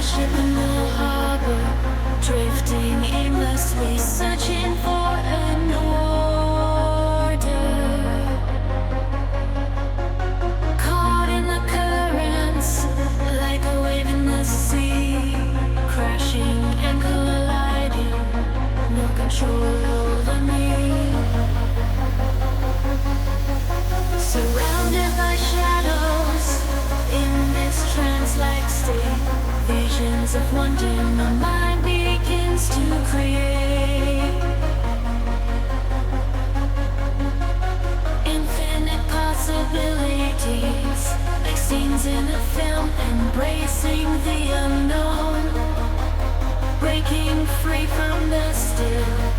ship in the harbor, drifting aimlessly, searching for an order. Caught in the currents, like a wave in the sea, crashing and colliding, no control over me. Surrounded by shadows, in this trance-like state, visions of wonder my mind begins to create. Infinite possibilities, like scenes in a film, embracing the unknown, breaking free from the still.